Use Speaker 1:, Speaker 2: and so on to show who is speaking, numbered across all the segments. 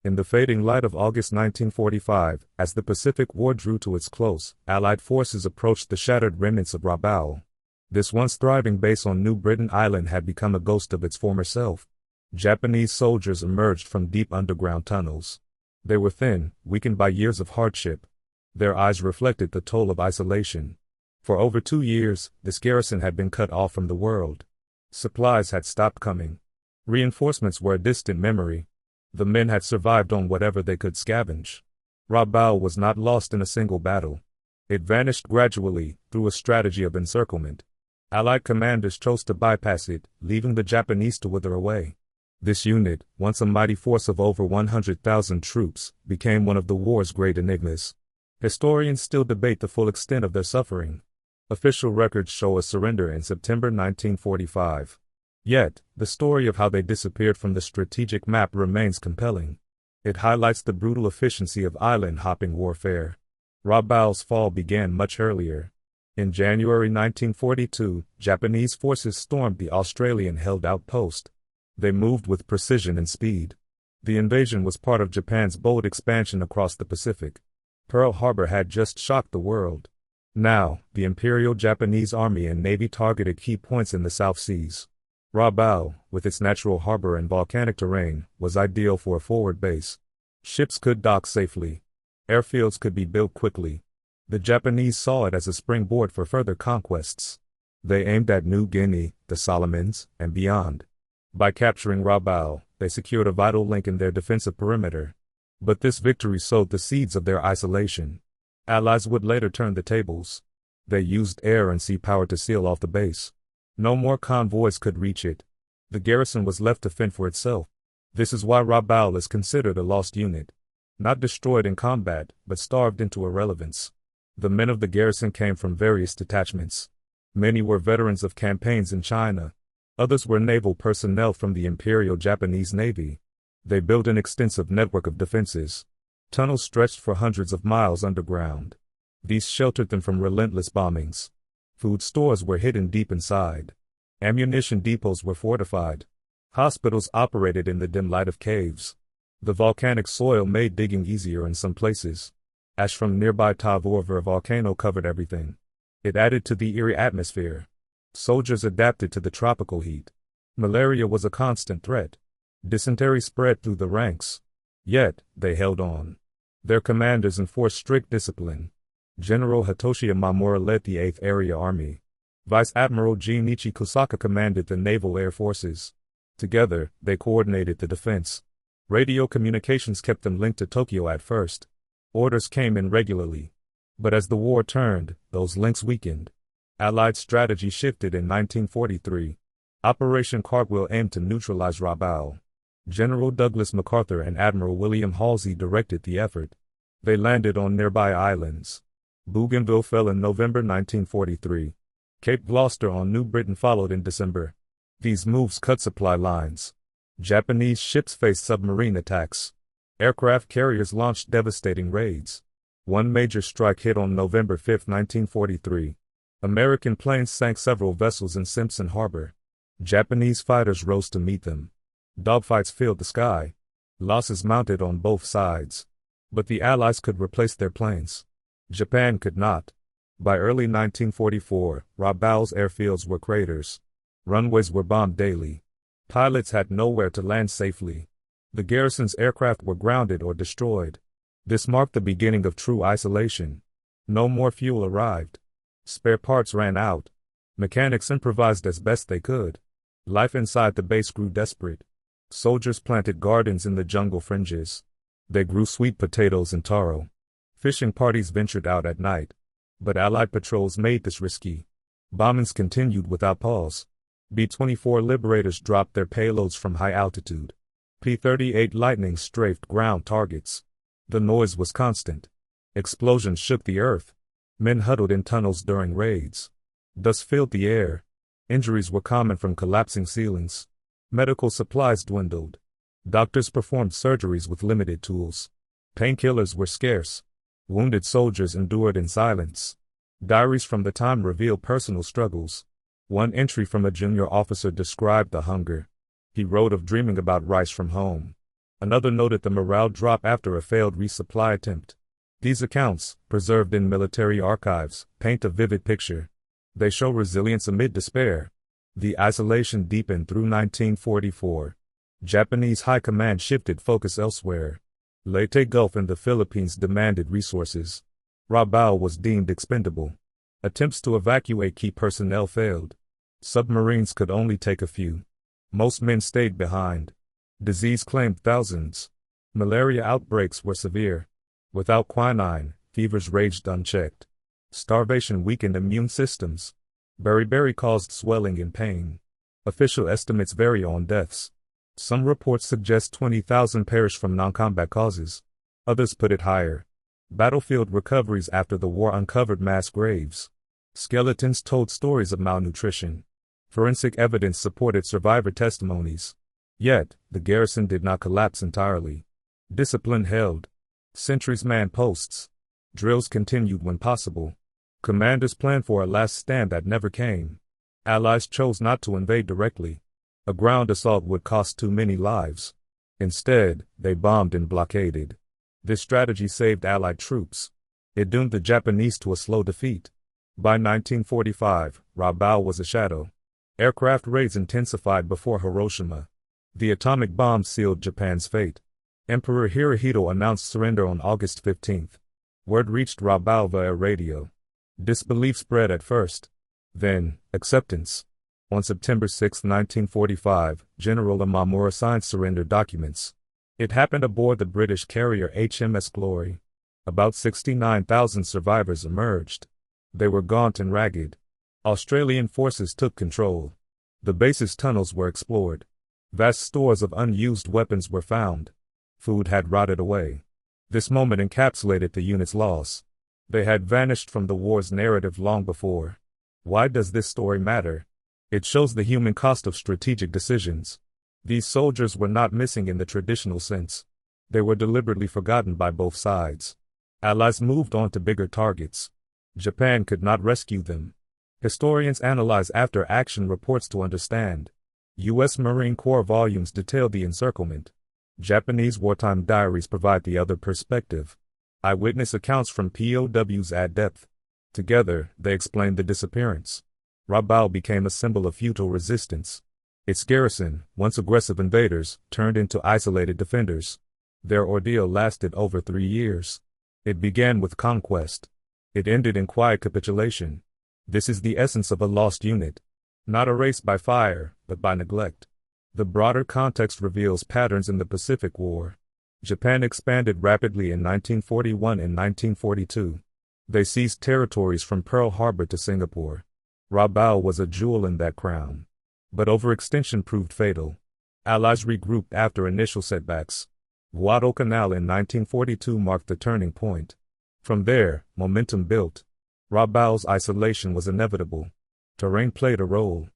Speaker 1: In the fading light of August 1945, as the Pacific War drew to its close, Allied forces approached the shattered remnants of Rabaul. This once thriving base on New Britain Island had become a ghost of its former self. Japanese soldiers emerged from deep underground tunnels. They were thin, weakened by years of hardship. Their eyes reflected the toll of isolation. For over 2 years, this garrison had been cut off from the world. Supplies had stopped coming. Reinforcements were a distant memory. The men had survived on whatever they could scavenge. Rabaul was not lost in a single battle. It vanished gradually, through a strategy of encirclement. Allied commanders chose to bypass it, leaving the Japanese to wither away. This unit, once a mighty force of over 100,000 troops, became one of the war's great enigmas. Historians still debate the full extent of their suffering. Official records show a surrender in September 1945. Yet, the story of how they disappeared from the strategic map remains compelling. It highlights the brutal efficiency of island-hopping warfare. Rabaul's fall began much earlier. In January 1942, Japanese forces stormed the Australian-held outpost. They moved with precision and speed. The invasion was part of Japan's bold expansion across the Pacific. Pearl Harbor had just shocked the world. Now, the Imperial Japanese Army and Navy targeted key points in the South Seas. Rabaul, with its natural harbor and volcanic terrain, was ideal for a forward base. Ships could dock safely. Airfields could be built quickly. The Japanese saw it as a springboard for further conquests. They aimed at New Guinea, the Solomons, and beyond. By capturing Rabaul, they secured a vital link in their defensive perimeter. But this victory sowed the seeds of their isolation. Allies would later turn the tables. They used air and sea power to seal off the base. No more convoys could reach it. The garrison was left to fend for itself. This is why Rabaul is considered a lost unit. Not destroyed in combat, but starved into irrelevance. The men of the garrison came from various detachments. Many were veterans of campaigns in China. Others were naval personnel from the Imperial Japanese Navy. They built an extensive network of defenses. Tunnels stretched for hundreds of miles underground. These sheltered them from relentless bombings. Food stores were hidden deep inside. Ammunition depots were fortified. Hospitals operated in the dim light of caves. The volcanic soil made digging easier in some places. Ash from nearby Tavorver volcano covered everything. It added to the eerie atmosphere. Soldiers adapted to the tropical heat. Malaria was a constant threat. Dysentery spread through the ranks. Yet, they held on. Their commanders enforced strict discipline. General Hitoshi Imamura led the 8th Area Army. Vice Admiral Junichi Kusaka commanded the Naval Air Forces. Together, they coordinated the defense. Radio communications kept them linked to Tokyo at first. Orders came in regularly. But as the war turned, those links weakened. Allied strategy shifted in 1943. Operation Cartwheel aimed to neutralize Rabaul. General Douglas MacArthur and Admiral William Halsey directed the effort. They landed on nearby islands. Bougainville fell in November 1943. Cape Gloucester on New Britain followed in December. These moves cut supply lines. Japanese ships faced submarine attacks. Aircraft carriers launched devastating raids. One major strike hit on November 5, 1943. American planes sank several vessels in Simpson Harbor. Japanese fighters rose to meet them. Dogfights filled the sky. Losses mounted on both sides. But the Allies could replace their planes. Japan could not. By early 1944, Rabaul's airfields were craters. Runways were bombed daily. Pilots had nowhere to land safely. The garrison's aircraft were grounded or destroyed. This marked the beginning of true isolation. No more fuel arrived. Spare parts ran out. Mechanics improvised as best they could. Life inside the base grew desperate. Soldiers planted gardens in the jungle fringes. They grew sweet potatoes and taro. Fishing parties ventured out at night. But Allied patrols made this risky. Bombings continued without pause. B-24 Liberators dropped their payloads from high altitude. P-38 Lightning strafed ground targets. The noise was constant. Explosions shook the earth. Men huddled in tunnels during raids. Dust filled the air. Injuries were common from collapsing ceilings. Medical supplies dwindled. Doctors performed surgeries with limited tools. Painkillers were scarce. Wounded soldiers endured in silence. Diaries from the time revealed personal struggles. One entry from a junior officer described the hunger. He wrote of dreaming about rice from home. Another noted the morale drop after a failed resupply attempt. These accounts, preserved in military archives, paint a vivid picture. They show resilience amid despair. The isolation deepened through 1944. Japanese high command shifted focus elsewhere. Leyte Gulf and the Philippines demanded resources. Rabaul was deemed expendable. Attempts to evacuate key personnel failed. Submarines could only take a few. Most men stayed behind. Disease claimed thousands. Malaria outbreaks were severe. Without quinine, fevers raged unchecked. Starvation weakened immune systems. Beriberi caused swelling and pain. Official estimates vary on deaths. Some reports suggest 20,000 perished from non-combat causes. Others put it higher. Battlefield recoveries after the war uncovered mass graves. Skeletons told stories of malnutrition. Forensic evidence supported survivor testimonies. Yet, the garrison did not collapse entirely. Discipline held. Sentries manned posts. Drills continued when possible. Commanders planned for a last stand that never came. Allies chose not to invade directly. A ground assault would cost too many lives. Instead, they bombed and blockaded. This strategy saved Allied troops. It doomed the Japanese to a slow defeat. By 1945, Rabaul was a shadow. Aircraft raids intensified before Hiroshima. The atomic bomb sealed Japan's fate. Emperor Hirohito announced surrender on August 15. Word reached Rabaul via radio. Disbelief spread at first. Then, acceptance. On September 6, 1945, General Imamura signed surrender documents. It happened aboard the British carrier HMS Glory. About 69,000 survivors emerged. They were gaunt and ragged. Australian forces took control. The base's tunnels were explored. Vast stores of unused weapons were found. Food had rotted away. This moment encapsulated the unit's loss. They had vanished from the war's narrative long before. Why does this story matter? It shows the human cost of strategic decisions. These soldiers were not missing in the traditional sense. They were deliberately forgotten by both sides. Allies moved on to bigger targets. Japan could not rescue them. Historians analyze after-action reports to understand. U.S. Marine Corps volumes detail the encirclement. Japanese wartime diaries provide the other perspective. Eyewitness accounts from POWs add depth. Together, they explain the disappearance. Rabaul became a symbol of futile resistance. Its garrison, once aggressive invaders, turned into isolated defenders. Their ordeal lasted over 3 years. It began with conquest. It ended in quiet capitulation. This is the essence of a lost unit. Not erased by fire, but by neglect. The broader context reveals patterns in the Pacific War. Japan expanded rapidly in 1941 and 1942. They seized territories from Pearl Harbor to Singapore. Rabaul was a jewel in that crown. But overextension proved fatal. Allies regrouped after initial setbacks. Guadalcanal in 1942 marked the turning point. From there, momentum built. Rabaul's isolation was inevitable. Terrain played a role.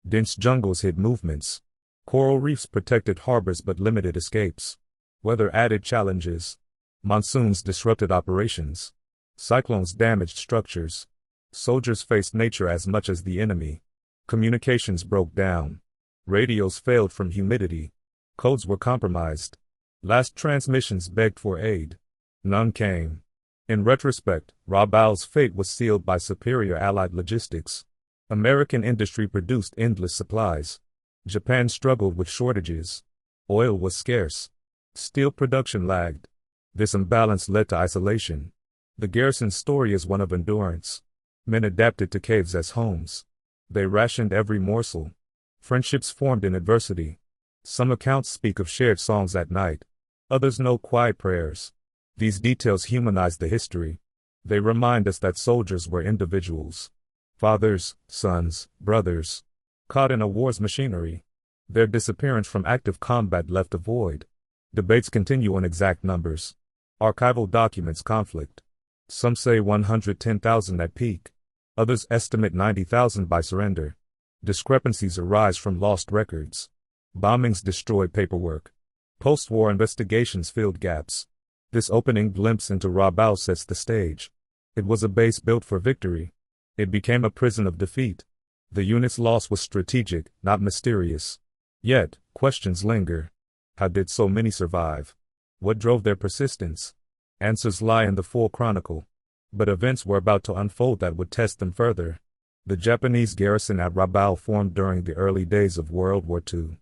Speaker 1: Dense jungles hid movements. Coral reefs protected harbors but limited escapes. Weather added challenges. Monsoons disrupted operations. Cyclones damaged structures. Soldiers faced nature as much as the enemy. Communications broke down. Radios failed from humidity. Codes were compromised. Last transmissions begged for aid. None came. In retrospect, Rabaul's fate was sealed by superior Allied logistics. American industry produced endless supplies. Japan struggled with shortages. Oil was scarce. Steel production lagged. This imbalance led to isolation. The garrison's story is one of endurance. Men adapted to caves as homes. They rationed every morsel. Friendships formed in adversity. Some accounts speak of shared songs at night. Others know quiet prayers. These details humanize the history. They remind us that soldiers were individuals. Fathers, sons, brothers. Caught in a war's machinery. Their disappearance from active combat left a void. Debates continue on exact numbers. Archival documents conflict. Some say 110,000 at peak. Others estimate 90,000 by surrender. Discrepancies arise from lost records. Bombings destroyed paperwork. Post-war investigations filled gaps. This opening glimpse into Rabaul sets the stage. It was a base built for victory. It became a prison of defeat. The unit's loss was strategic, not mysterious. Yet, questions linger. How did so many survive? What drove their persistence? Answers lie in the full chronicle. But events were about to unfold that would test them further. The Japanese garrison at Rabaul formed during the early days of World War II.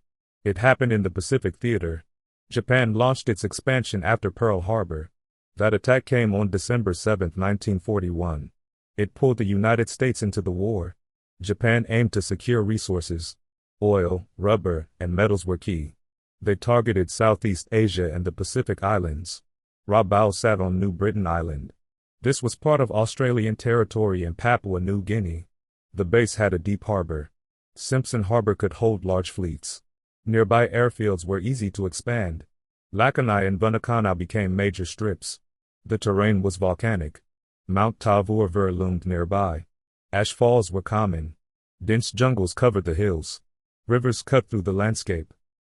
Speaker 1: It happened in the Pacific Theater. Japan launched its expansion after Pearl Harbor. That attack came on December 7, 1941. It pulled the United States into the war. Japan aimed to secure resources. Oil, rubber, and metals were key. They targeted Southeast Asia and the Pacific Islands. Rabaul sat on New Britain Island. This was part of Australian territory in Papua New Guinea. The base had a deep harbor. Simpson Harbor could hold large fleets. Nearby airfields were easy to expand. Lakanai and Bunakana became major strips. The terrain was volcanic. Mount Tavurver loomed nearby. Ash falls were common. Dense jungles covered the hills. Rivers cut through the landscape.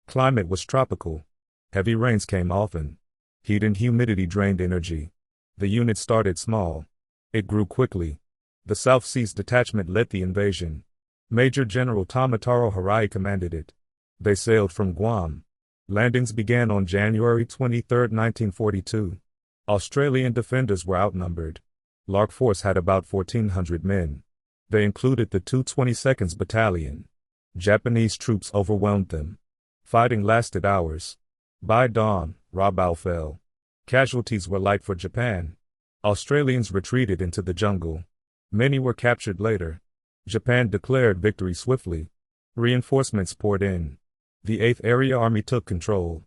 Speaker 1: Climate was tropical. Heavy rains came often. Heat and humidity drained energy. The unit started small. It grew quickly. The South Seas Detachment led the invasion. Major General Tomataro Harai commanded it. They sailed from Guam. Landings began on January 23, 1942. Australian defenders were outnumbered. Lark Force had about 1,400 men. They included the 222nd Battalion. Japanese troops overwhelmed them. Fighting lasted hours. By dawn, Rabaul fell. Casualties were light for Japan. Australians retreated into the jungle. Many were captured later. Japan declared victory swiftly. Reinforcements poured in. The 8th Area Army took control.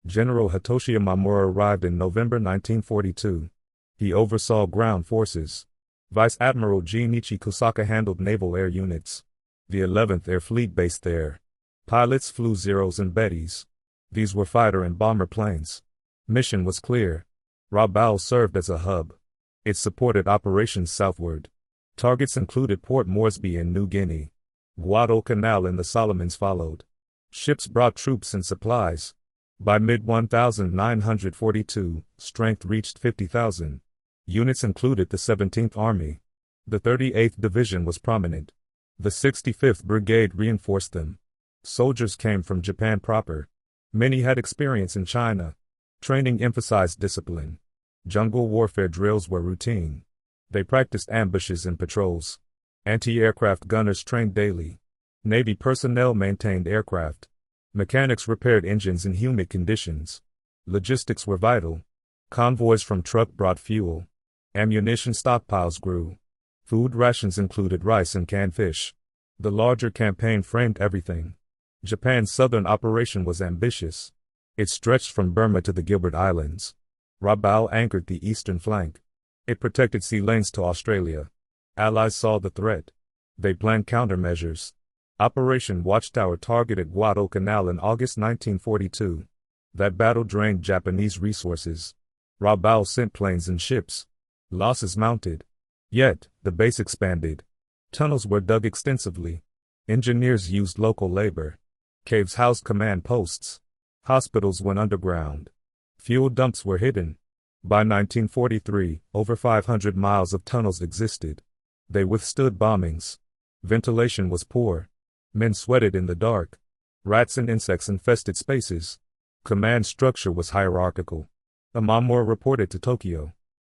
Speaker 1: General Hitoshi Imamura arrived in November 1942. He oversaw ground forces. Vice Admiral Jinichi Kusaka handled naval air units. The 11th Air Fleet based there. Pilots flew Zeros and Bettys. These were fighter and bomber planes. Mission was clear. Rabaul served as a hub. It supported operations southward. Targets included Port Moresby in New Guinea. Guadalcanal and the Solomons followed. Ships brought troops and supplies. By mid-1942, strength reached 50,000. Units included the 17th Army. The 38th Division was prominent. The 65th Brigade reinforced them. Soldiers came from Japan proper. Many had experience in China. Training emphasized discipline. Jungle warfare drills were routine. They practiced ambushes and patrols. Anti-aircraft gunners trained daily. Navy personnel maintained aircraft. Mechanics repaired engines in humid conditions. Logistics were vital. Convoys from truck brought fuel. Ammunition stockpiles grew. Food rations included rice and canned fish. The larger campaign framed everything. Japan's southern operation was ambitious. It stretched from Burma to the Gilbert Islands. Rabaul anchored the eastern flank. It protected sea lanes to Australia. Allies saw the threat. They planned countermeasures. Operation Watchtower targeted Guadalcanal in August 1942. That battle drained Japanese resources. Rabaul sent planes and ships. Losses mounted. Yet, the base expanded. Tunnels were dug extensively. Engineers used local labor. Caves housed command posts. Hospitals went underground. Fuel dumps were hidden. By 1943, over 500 miles of tunnels existed. They withstood bombings. Ventilation was poor. Men sweated in the dark. Rats and insects infested spaces. Command structure was hierarchical. Imamura reported to Tokyo.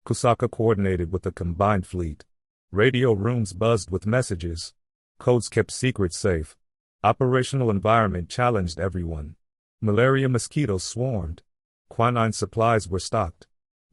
Speaker 1: Kusaka coordinated with the combined fleet. Radio rooms buzzed with messages. Codes kept secrets safe. Operational environment challenged everyone. Malaria mosquitoes swarmed. Quinine supplies were stocked.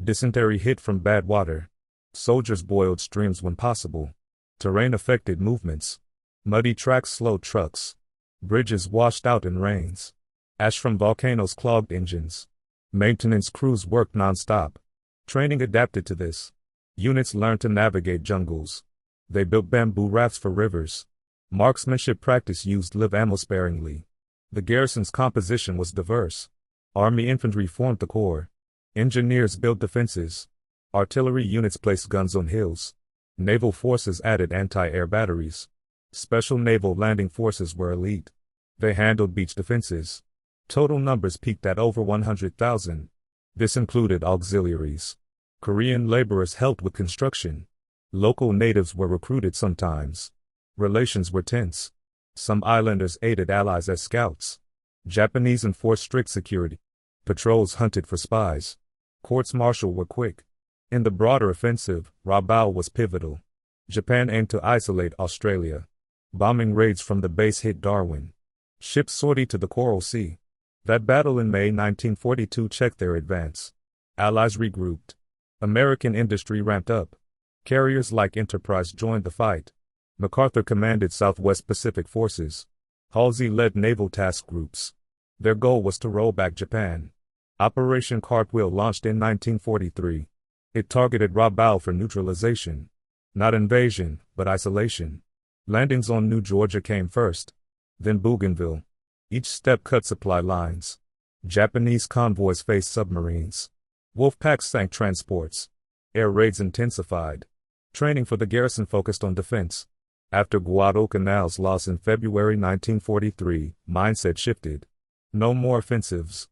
Speaker 1: Dysentery hit from bad water. Soldiers boiled streams when possible. Terrain affected movements. Muddy tracks slowed trucks. Bridges washed out in rains. Ash from volcanoes clogged engines. Maintenance crews worked non-stop. Training adapted to this. Units learned to navigate jungles. They built bamboo rafts for rivers. Marksmanship practice used live ammo sparingly. The garrison's composition was diverse. Army infantry formed the core. Engineers built defenses. Artillery units placed guns on hills. Naval forces added anti-air batteries. Special naval landing forces were elite. They handled beach defenses. Total numbers peaked at over 100,000. This included auxiliaries. Korean laborers helped with construction. Local natives were recruited sometimes. Relations were tense. Some islanders aided allies as scouts. Japanese enforced strict security. Patrols hunted for spies. Courts-martial were quick. In the broader offensive, Rabaul was pivotal. Japan aimed to isolate Australia. Bombing raids from the base hit Darwin. Ships sortied to the Coral Sea. That battle in May 1942 checked their advance. Allies regrouped. American industry ramped up. Carriers like Enterprise joined the fight. MacArthur commanded Southwest Pacific forces. Halsey led naval task groups. Their goal was to roll back Japan. Operation Cartwheel launched in 1943. It targeted Rabaul for neutralization. Not invasion, but isolation. Landings on New Georgia came first. Then Bougainville. Each step cut supply lines. Japanese convoys faced submarines. Wolfpacks sank transports. Air raids intensified. Training for the garrison focused on defense. After Guadalcanal's loss in February 1943, mindset shifted. No more offensives.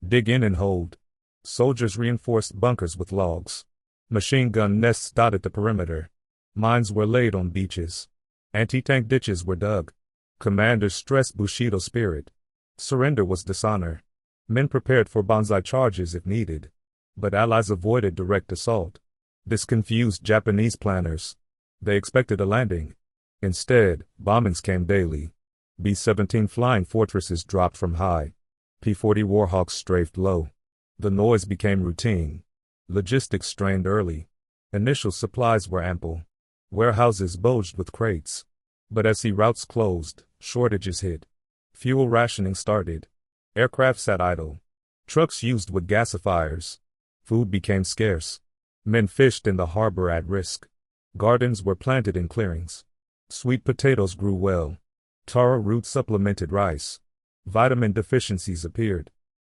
Speaker 1: Dig in and hold. Soldiers reinforced bunkers with logs. Machine gun nests dotted the perimeter. Mines were laid on beaches. Anti-tank ditches were dug. Commanders stressed Bushido spirit. Surrender was dishonor. Men prepared for banzai charges if needed. But allies avoided direct assault. This confused Japanese planners. They expected a landing. Instead, bombings came daily. B-17 flying fortresses dropped from high. P-40 Warhawks strafed low. The noise became routine. Logistics strained early. Initial supplies were ample. Warehouses bulged with crates. But as sea routes closed, shortages hit. Fuel rationing started. Aircraft sat idle. Trucks used with gasifiers. Food became scarce. Men fished in the harbor at risk. Gardens were planted in clearings. Sweet potatoes grew well. Taro root supplemented rice. Vitamin deficiencies appeared.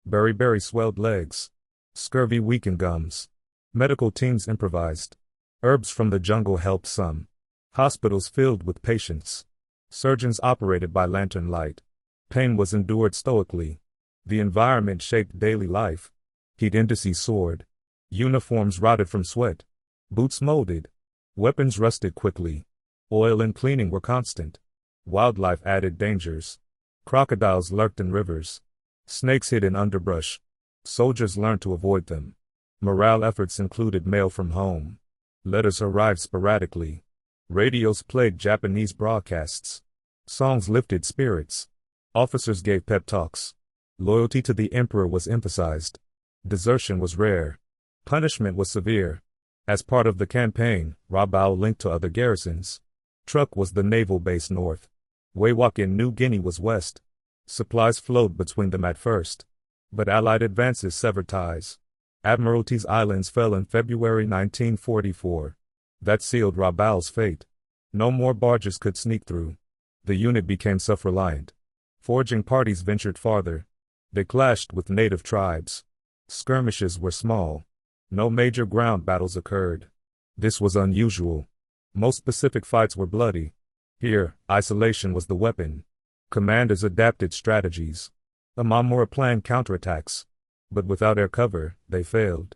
Speaker 1: Beriberi swelled legs. Scurvy weakened gums. Medical teams improvised. Herbs from the jungle helped some. Hospitals filled with patients. Surgeons operated by lantern light. Pain was endured stoically. The environment shaped daily life. Heat indices soared. Uniforms rotted from sweat. Boots molded. Weapons rusted quickly. Oil and cleaning were constant. Wildlife added dangers. Crocodiles lurked in rivers. Snakes hid in underbrush. Soldiers learned to avoid them. Morale efforts included mail from home. Letters arrived sporadically. Radios played Japanese broadcasts. Songs lifted spirits. Officers gave pep talks. Loyalty to the emperor was emphasized. Desertion was rare. Punishment was severe. As part of the campaign, Rabaul linked to other garrisons. Truk was the naval base north. Wewak in New Guinea was west. Supplies flowed between them at first. But Allied advances severed ties. Admiralty's Islands fell in February 1944. That sealed Rabaul's fate. No more barges could sneak through. The unit became self-reliant. Foraging parties ventured farther. They clashed with native tribes. Skirmishes were small. No major ground battles occurred. This was unusual. Most Pacific fights were bloody. Here, isolation was the weapon. Commanders adapted strategies. Amamura planned counterattacks. But without air cover, they failed.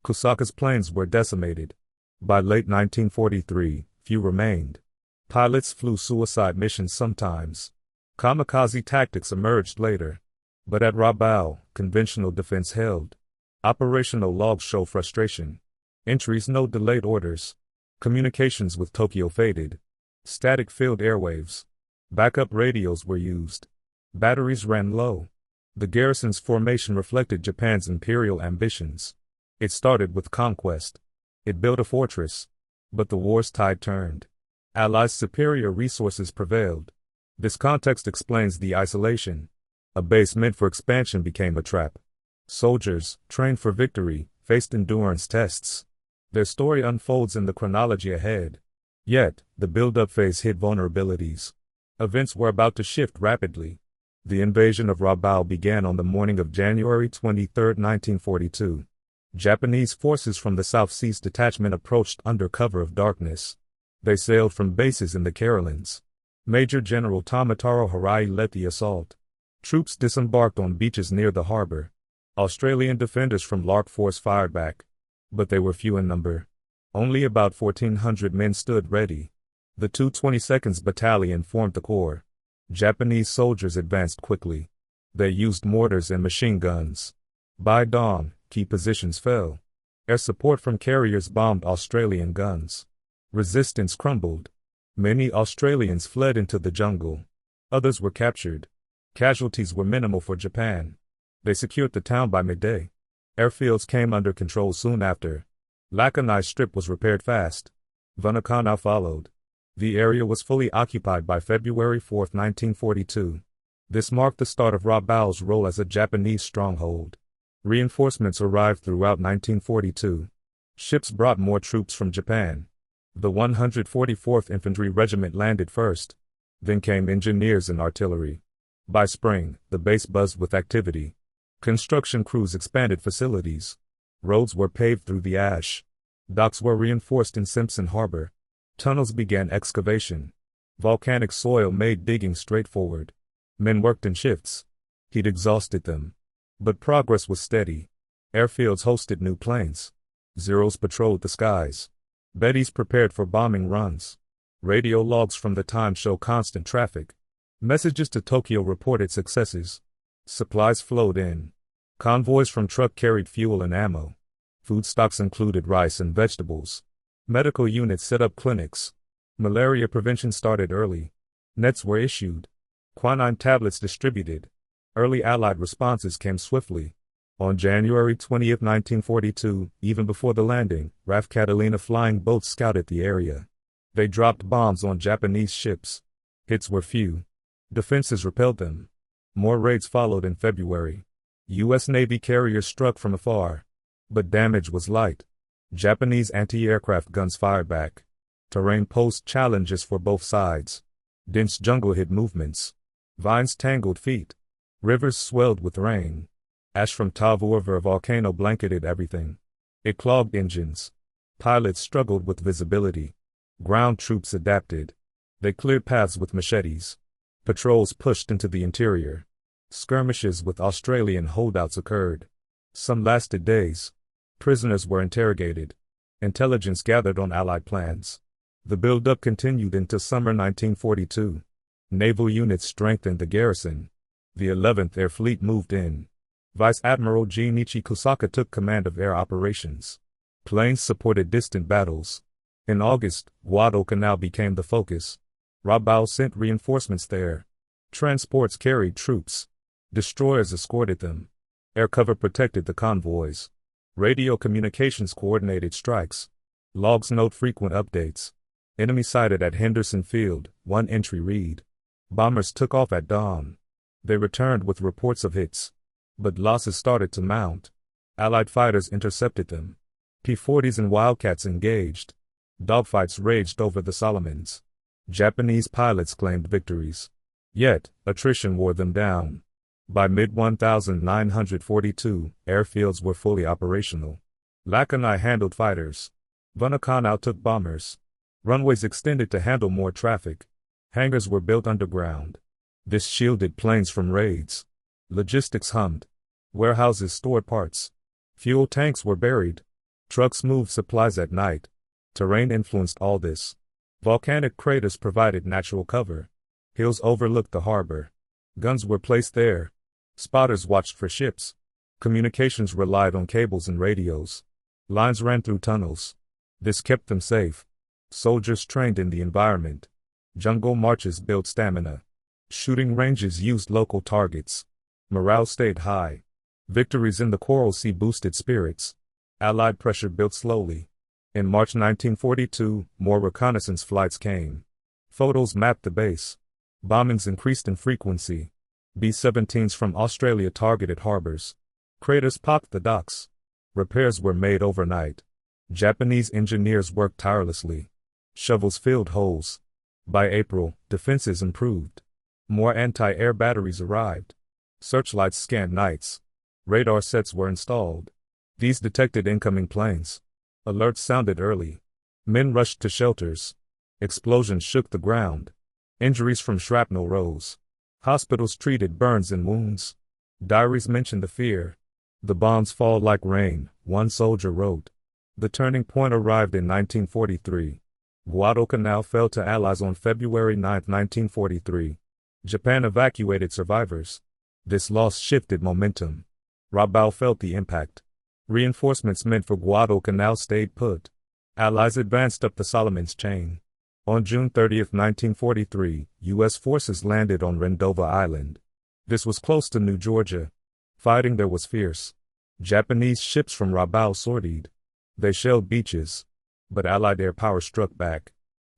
Speaker 1: Kusaka's planes were decimated. By late 1943, few remained. Pilots flew suicide missions sometimes. Kamikaze tactics emerged later. But at Rabaul, conventional defense held. Operational logs show frustration. Entries no delayed orders. Communications with Tokyo faded. Static filled airwaves. Backup radios were used. Batteries ran low. The garrison's formation reflected Japan's imperial ambitions. It started with conquest. It built a fortress. But the war's tide turned. Allies' superior resources prevailed. This context explains the isolation. A base meant for expansion became a trap. Soldiers, trained for victory, faced endurance tests. Their story unfolds in the chronology ahead. Yet, the build-up phase hid vulnerabilities. Events were about to shift rapidly. The invasion of Rabaul began on the morning of January 23, 1942. Japanese forces from the South Seas Detachment approached under cover of darkness. They sailed from bases in the Carolines. Major General Tomitaro Hirai led the assault. Troops disembarked on beaches near the harbor. Australian defenders from Lark Force fired back. But they were few in number. Only about 1,400 men stood ready. The 222nd Battalion formed the core. Japanese soldiers advanced quickly. They used mortars and machine guns. By dawn, key positions fell. Air support from carriers bombed Australian guns. Resistance crumbled. Many Australians fled into the jungle. Others were captured. Casualties were minimal for Japan. They secured the town by midday. Airfields came under control soon after. Lakanai Strip was repaired fast. Vanakanau followed. The area was fully occupied by February 4, 1942. This marked the start of Rabaul's role as a Japanese stronghold. Reinforcements arrived throughout 1942. Ships brought more troops from Japan. The 144th Infantry Regiment landed first. Then came engineers and artillery. By spring, the base buzzed with activity. Construction crews expanded facilities. Roads were paved through the ash. Docks were reinforced in Simpson Harbor. Tunnels began excavation. Volcanic soil made digging straightforward. Men worked in shifts. Heat exhausted them. But progress was steady. Airfields hosted new planes. Zeros patrolled the skies. Bettys prepared for bombing runs. Radio logs from the time show constant traffic. Messages to Tokyo reported successes. Supplies flowed in. Convoys from truck carried fuel and ammo. Food stocks included rice and vegetables. Medical units set up clinics. Malaria prevention started early. Nets were issued. Quinine tablets distributed. Early Allied responses came swiftly. On January 20, 1942, even before the landing, RAF Catalina flying boats scouted the area. They dropped bombs on Japanese ships. Hits were few. Defenses repelled them. More raids followed in February. U.S. Navy carriers struck from afar. But damage was light. Japanese anti-aircraft guns fired back. Terrain posed challenges for both sides. Dense jungle hid movements. Vines tangled feet. Rivers swelled with rain. Ash from Tavurver volcano blanketed everything. It clogged engines. Pilots struggled with visibility. Ground troops adapted. They cleared paths with machetes. Patrols pushed into the interior. Skirmishes with Australian holdouts occurred. Some lasted days. Prisoners were interrogated. Intelligence gathered on Allied plans. The build-up continued into summer 1942. Naval units strengthened the garrison. The 11th Air Fleet moved in. Vice Admiral Jinichi Kusaka took command of air operations. Planes supported distant battles. In August, Guadalcanal became the focus. Rabaul sent reinforcements there. Transports carried troops. Destroyers escorted them. Air cover protected the convoys. Radio communications coordinated strikes. Logs note frequent updates. Enemy sighted at Henderson Field, one entry read. Bombers took off at dawn. They returned with reports of hits. But losses started to mount. Allied fighters intercepted them. P-40s and Wildcats engaged. Dogfights raged over the Solomons. Japanese pilots claimed victories. Yet, attrition wore them down. By mid-1942, airfields were fully operational. Lakanai handled fighters. Vanakanau took bombers. Runways extended to handle more traffic. Hangars were built underground. This shielded planes from raids. Logistics hummed. Warehouses stored parts. Fuel tanks were buried. Trucks moved supplies at night. Terrain influenced all this. Volcanic craters provided natural cover. Hills overlooked the harbor. Guns were placed there. Spotters watched for ships. Communications relied on cables and radios. Lines ran through tunnels. This kept them safe. Soldiers trained in the environment. Jungle marches built stamina. Shooting ranges used local targets. Morale stayed high. Victories in the Coral Sea boosted spirits. Allied pressure built slowly. In March 1942, more reconnaissance flights came. Photos mapped the base. Bombings increased in frequency. B-17s from Australia targeted harbors. Craters pocked the docks. Repairs were made overnight. Japanese engineers worked tirelessly. Shovels filled holes. By April, defenses improved. More anti-air batteries arrived. Searchlights scanned nights. Radar sets were installed. These detected incoming planes. Alerts sounded early. Men rushed to shelters. Explosions shook the ground. Injuries from shrapnel rose. Hospitals treated burns and wounds. Diaries mentioned the fear. The bombs fall like rain, one soldier wrote. The turning point arrived in 1943. Guadalcanal fell to Allies on February 9, 1943. Japan evacuated survivors. This loss shifted momentum. Rabaul felt the impact. Reinforcements meant for Guadalcanal stayed put. Allies advanced up the Solomons chain. On June 30, 1943, U.S. forces landed on Rendova Island. This was close to New Georgia. Fighting there was fierce. Japanese ships from Rabaul sortied. They shelled beaches. But Allied air power struck back.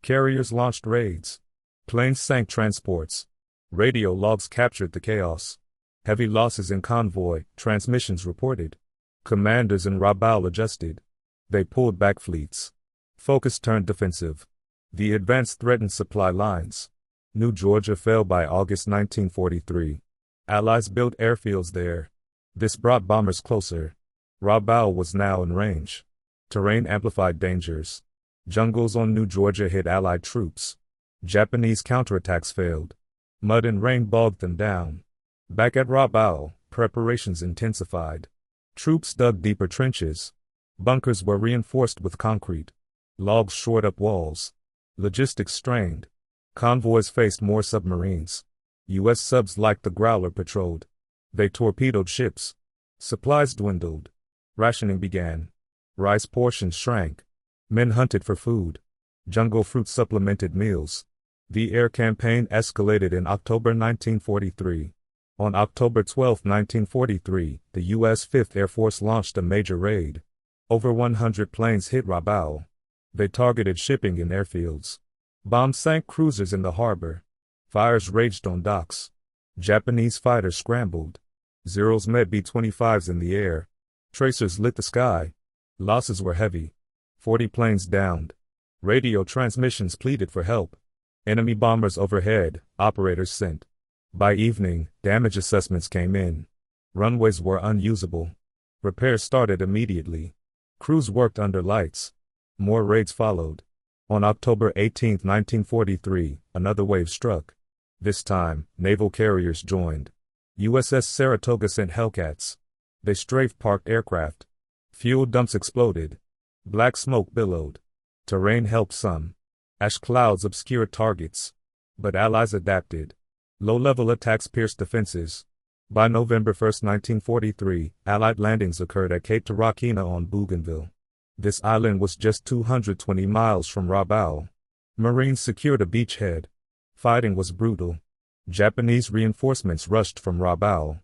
Speaker 1: Carriers launched raids. Planes sank transports. Radio logs captured the chaos. Heavy losses in convoy, transmissions reported. Commanders in Rabaul adjusted. They pulled back fleets. Focus turned defensive. The advance threatened supply lines. New Georgia fell by August 1943. Allies built airfields there. This brought bombers closer. Rabaul was now in range. Terrain amplified dangers. Jungles on New Georgia hit Allied troops. Japanese counterattacks failed. Mud and rain bogged them down. Back at Rabaul, preparations intensified. Troops dug deeper trenches. Bunkers were reinforced with concrete. Logs shored up walls. Logistics strained. Convoys faced more submarines. U.S. subs like the Growler patrolled. They torpedoed ships. Supplies dwindled. Rationing began. Rice portions shrank. Men hunted for food. Jungle fruit supplemented meals. The air campaign escalated in October 1943. On October 12, 1943, the U.S. 5th Air Force launched a major raid. Over 100 planes hit Rabaul. They targeted shipping in airfields. Bombs sank cruisers in the harbor. Fires raged on docks. Japanese fighters scrambled. Zeros met B-25s in the air. Tracers lit the sky. Losses were heavy. 40 planes downed. Radio transmissions pleaded for help. Enemy bombers overhead, operators sent. By evening, damage assessments came in. Runways were unusable. Repairs started immediately. Crews worked under lights. More raids followed. On October 18, 1943, another wave struck. This time, naval carriers joined. USS Saratoga sent Hellcats. They strafed parked aircraft. Fuel dumps exploded. Black smoke billowed. Terrain helped some. Ash clouds obscured targets. But Allies adapted. Low-level attacks pierced defenses. By November 1, 1943, Allied landings occurred at Cape Tarakina on Bougainville. This island was just 220 miles from Rabaul. Marines secured a beachhead. Fighting was brutal. Japanese reinforcements rushed from Rabaul.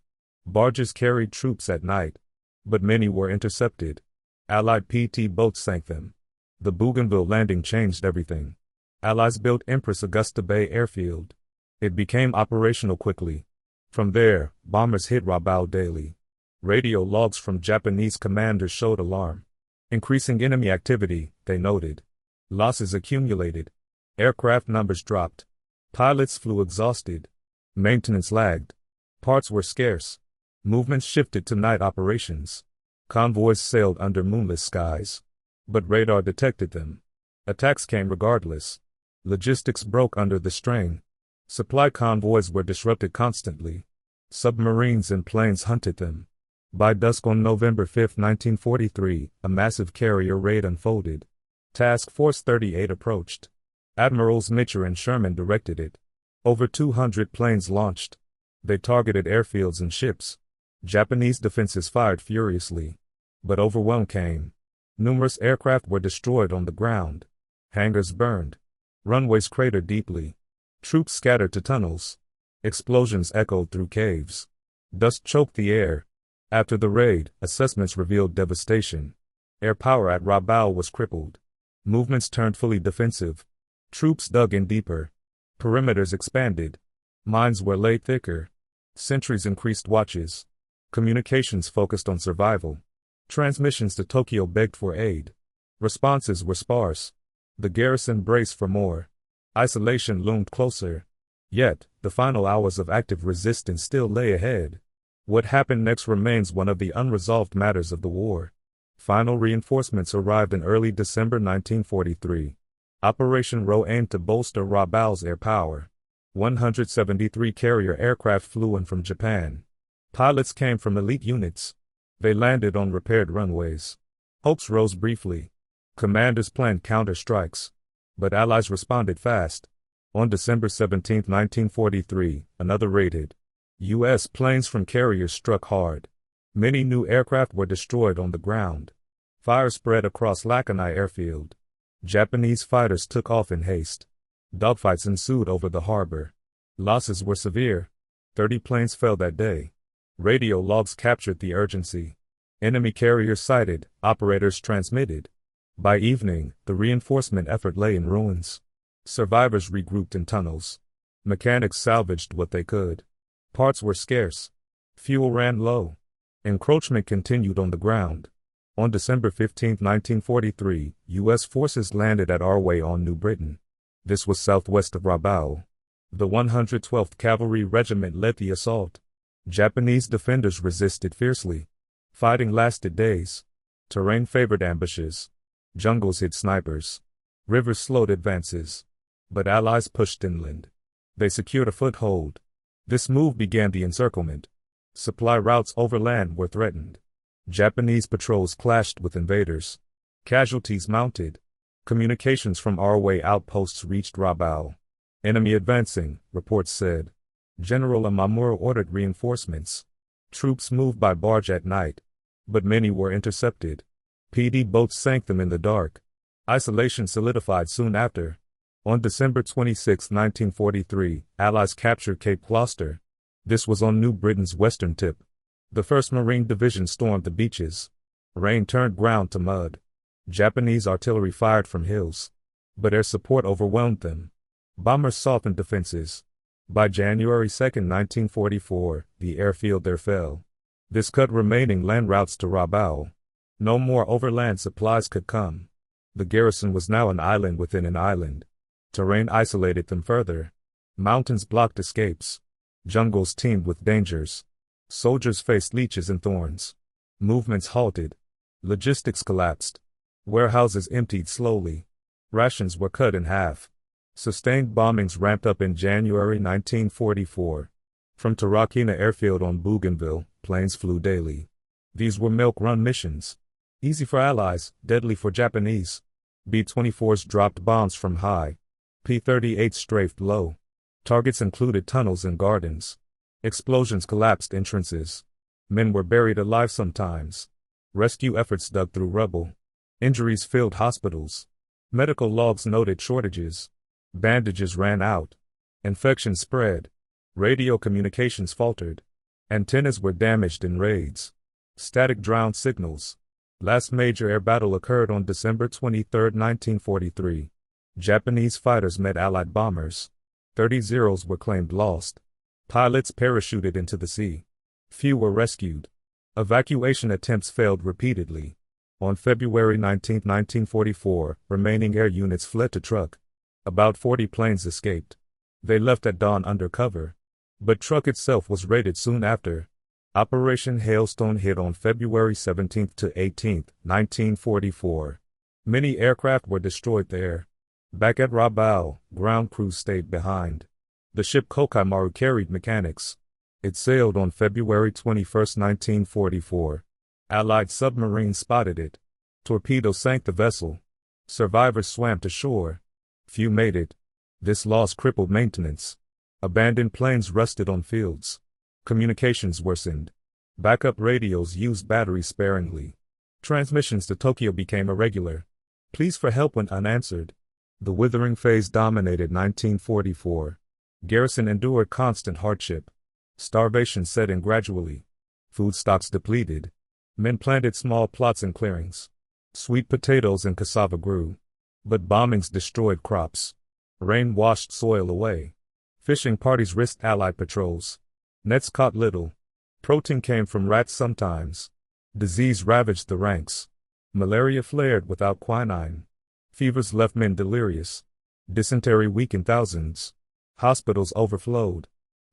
Speaker 1: Barges carried troops at night. But many were intercepted. Allied PT boats sank them. The Bougainville landing changed everything. Allies built Empress Augusta Bay Airfield. It became operational quickly. From there, bombers hit Rabaul daily. Radio logs from Japanese commanders showed alarm. Increasing enemy activity, they noted. Losses accumulated. Aircraft numbers dropped. Pilots flew exhausted. Maintenance lagged. Parts were scarce. Movements shifted to night operations. Convoys sailed under moonless skies. But radar detected them. Attacks came regardless. Logistics broke under the strain. Supply convoys were disrupted constantly. Submarines and planes hunted them. By dusk on November 5, 1943, a massive carrier raid unfolded. Task Force 38 approached. Admirals Mitchell and Sherman directed it. Over 200 planes launched. They targeted airfields and ships. Japanese defenses fired furiously. But overwhelm came. Numerous aircraft were destroyed on the ground. Hangars burned. Runways cratered deeply. Troops scattered to tunnels. Explosions echoed through caves. Dust choked the air. After the raid, assessments revealed devastation. Air power at Rabaul was crippled. Movements turned fully defensive. Troops dug in deeper. Perimeters expanded. Mines were laid thicker. Sentries increased watches. Communications focused on survival. Transmissions to Tokyo begged for aid. Responses were sparse. The garrison braced for more. Isolation loomed closer. Yet, the final hours of active resistance still lay ahead. What happened next remains one of the unresolved matters of the war. Final reinforcements arrived in early December 1943. Operation Roe aimed to bolster Rabaul's air power. 173 carrier aircraft flew in from Japan. Pilots came from elite units. They landed on repaired runways. Hopes rose briefly. Commanders planned counter-strikes. But Allies responded fast. On December 17, 1943, another raid hit. U.S. planes from carriers struck hard. Many new aircraft were destroyed on the ground. Fire spread across Lakanai Airfield. Japanese fighters took off in haste. Dogfights ensued over the harbor. Losses were severe. 30 planes fell that day. Radio logs captured the urgency. Enemy carriers sighted, operators transmitted. By evening, the reinforcement effort lay in ruins. Survivors regrouped in tunnels. Mechanics salvaged what they could. Parts were scarce. Fuel ran low. Encroachment continued on the ground. On December 15, 1943, U.S. forces landed at Arway on New Britain. This was southwest of Rabaul. The 112th Cavalry Regiment led the assault. Japanese defenders resisted fiercely. Fighting lasted days. Terrain favored ambushes. Jungles hid snipers. Rivers slowed advances. But Allies pushed inland. They secured a foothold. This move began the encirclement. Supply routes overland were threatened. Japanese patrols clashed with invaders. Casualties mounted. Communications from Arway outposts reached Rabaul. Enemy advancing, reports said. General Imamura ordered reinforcements. Troops moved by barge at night. But many were intercepted. PD boats sank them in the dark. Isolation solidified soon after. On December 26, 1943, Allies captured Cape Gloucester. This was on New Britain's western tip. The 1st Marine Division stormed the beaches. Rain turned ground to mud. Japanese artillery fired from hills. But air support overwhelmed them. Bombers softened defenses. By January 2, 1944, the airfield there fell. This cut remaining land routes to Rabaul. No more overland supplies could come. The garrison was now an island within an island. Terrain isolated them further. Mountains blocked escapes. Jungles teemed with dangers. Soldiers faced leeches and thorns. Movements halted. Logistics collapsed. Warehouses emptied slowly. Rations were cut in half. Sustained bombings ramped up in January 1944. From Tarakina Airfield on Bougainville, planes flew daily. These were milk-run missions. Easy for Allies, deadly for Japanese. B-24s dropped bombs from high. P-38s strafed low. Targets included tunnels and gardens. Explosions collapsed entrances. Men were buried alive sometimes. Rescue efforts dug through rubble. Injuries filled hospitals. Medical logs noted shortages. Bandages ran out. Infections spread. Radio communications faltered. Antennas were damaged in raids. Static drowned signals. Last major air battle occurred on December 23, 1943. Japanese fighters met Allied bombers. 30 Zeros were claimed lost. Pilots parachuted into the sea. Few were rescued. Evacuation attempts failed repeatedly. On February 19, 1944, remaining air units fled to Truk. About 40 planes escaped. They left at dawn under cover. But Truk itself was raided soon after. Operation Hailstone hit on February 17 to 18, 1944. Many aircraft were destroyed there. Back at Rabaul, ground crews stayed behind. The ship Kokaimaru carried mechanics. It sailed on February 21, 1944. Allied submarines spotted it. Torpedoes sank the vessel. Survivors swam to shore. Few made it. This loss crippled maintenance. Abandoned planes rusted on fields. Communications worsened. Backup radios used batteries sparingly. Transmissions to Tokyo became irregular. Pleas for help went unanswered. The withering phase dominated 1944. Garrison endured constant hardship. Starvation set in gradually. Food stocks depleted. Men planted small plots in clearings. Sweet potatoes and cassava grew. But bombings destroyed crops. Rain washed soil away. Fishing parties risked Allied patrols. Nets caught little. Protein came from rats sometimes. Disease ravaged the ranks. Malaria flared without quinine. Fevers left men delirious. Dysentery weakened thousands. Hospitals overflowed.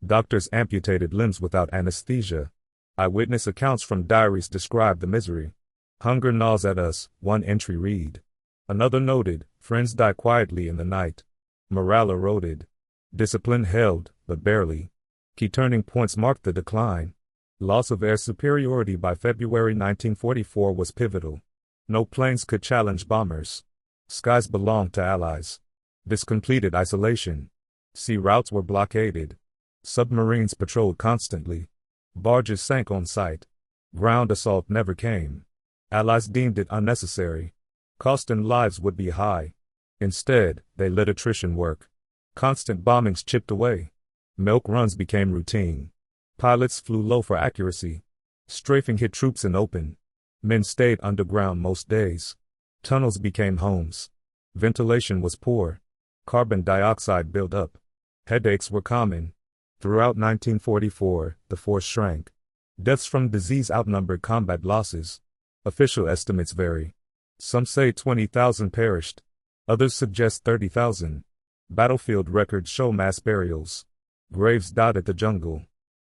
Speaker 1: Doctors amputated limbs without anesthesia. Eyewitness accounts from diaries described the misery. Hunger gnaws at us, one entry read. Another noted, friends die quietly in the night. Morale eroded. Discipline held, but barely. Key turning points marked the decline. Loss of air superiority by February 1944 was pivotal. No planes could challenge bombers. Skies belonged to Allies. This completed isolation. Sea routes were blockaded. Submarines patrolled constantly. Barges sank on sight. Ground assault never came. Allies deemed it unnecessary. Cost and lives would be high. Instead, they let attrition work. Constant bombings chipped away. Milk runs became routine. Pilots flew low for accuracy. Strafing hit troops in open. Men stayed underground most days. Tunnels became homes. Ventilation was poor. Carbon dioxide built up. Headaches were common. Throughout 1944, the force shrank. Deaths from disease outnumbered combat losses. Official estimates vary. Some say 20,000 perished. Others suggest 30,000. Battlefield records show mass burials. Graves dotted the jungle.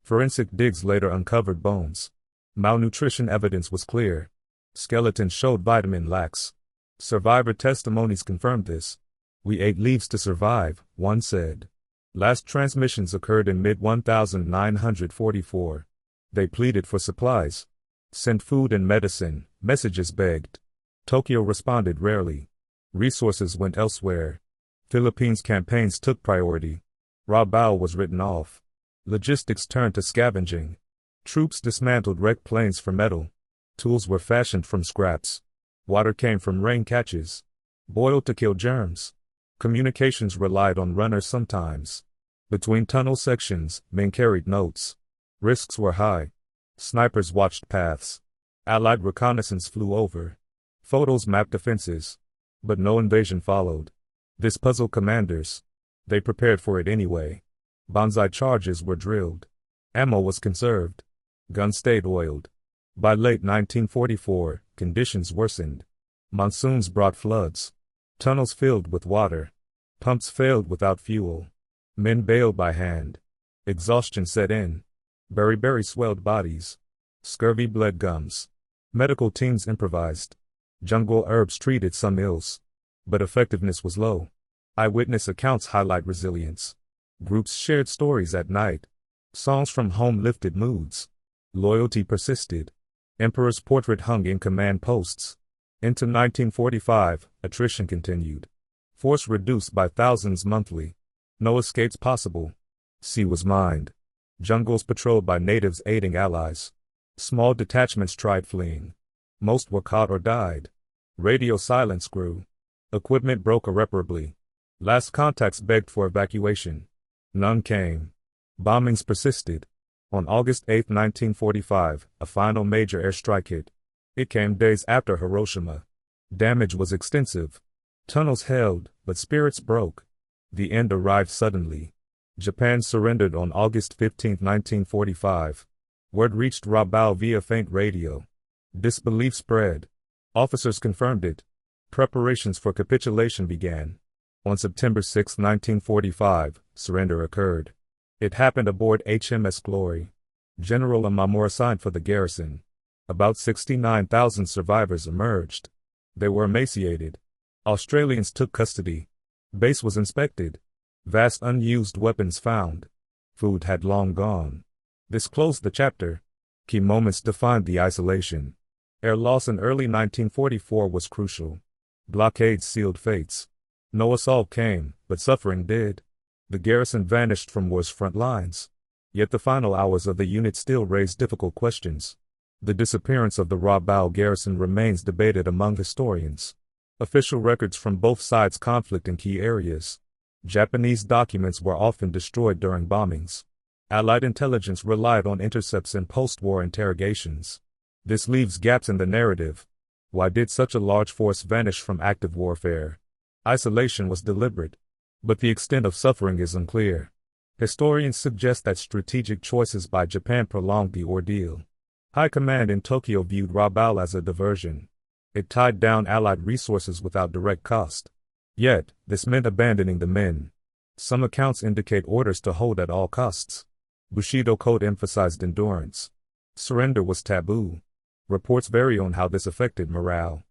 Speaker 1: Forensic digs later uncovered bones. Malnutrition evidence was clear. Skeletons showed vitamin lacks. Survivor testimonies confirmed this. "We ate leaves to survive," one said. Last transmissions occurred in mid-1944. They pleaded for supplies. Sent food and medicine, messages begged. Tokyo responded rarely. Resources went elsewhere. Philippines campaigns took priority. Rabaul was written off. Logistics turned to scavenging. Troops dismantled wrecked planes for metal. Tools were fashioned from scraps. Water came from rain catches. Boiled to kill germs. Communications relied on runners sometimes. Between tunnel sections, men carried notes. Risks were high. Snipers watched paths. Allied reconnaissance flew over. Photos mapped defenses. But no invasion followed. This puzzled commanders. They prepared for it anyway. Banzai charges were drilled. Ammo was conserved. Guns stayed oiled. By late 1944, conditions worsened. Monsoons brought floods. Tunnels filled with water. Pumps failed without fuel. Men bailed by hand. Exhaustion set in. Beriberi swelled bodies. Scurvy bled gums. Medical teams improvised. Jungle herbs treated some ills. But effectiveness was low. Eyewitness accounts highlight resilience. Groups shared stories at night. Songs from home lifted moods. Loyalty persisted. Emperor's portrait hung in command posts. Into 1945, attrition continued. Force reduced by thousands monthly. No escapes possible. Sea was mined. Jungles patrolled by natives aiding allies. Small detachments tried fleeing. Most were caught or died. Radio silence grew. Equipment broke irreparably. Last contacts begged for evacuation. None came. Bombings persisted. On August 8, 1945, a final major airstrike hit. It came days after Hiroshima. Damage was extensive. Tunnels held, but spirits broke. The end arrived suddenly. Japan surrendered on August 15, 1945. Word reached Rabaul via faint radio. Disbelief spread. Officers confirmed it. Preparations for capitulation began. On September 6, 1945, surrender occurred. It happened aboard HMS Glory. General Amamura signed for the garrison. About 69,000 survivors emerged. They were emaciated. Australians took custody. Base was inspected. Vast unused weapons found. Food had long gone. This closed the chapter. Key moments defined the isolation. Air loss in early 1944 was crucial. Blockades sealed fates. No assault came, but suffering did. The garrison vanished from war's front lines. Yet the final hours of the unit still raised difficult questions. The disappearance of the Rabaul garrison remains debated among historians. Official records from both sides conflict in key areas. Japanese documents were often destroyed during bombings. Allied intelligence relied on intercepts and post-war interrogations. This leaves gaps in the narrative. Why did such a large force vanish from active warfare? Isolation was deliberate, but the extent of suffering is unclear. Historians suggest that strategic choices by Japan prolonged the ordeal. High command in Tokyo viewed Rabaul as a diversion. It tied down Allied resources without direct cost. Yet, this meant abandoning the men. Some accounts indicate orders to hold at all costs. Bushido Code emphasized endurance. Surrender was taboo. Reports vary on how this affected morale.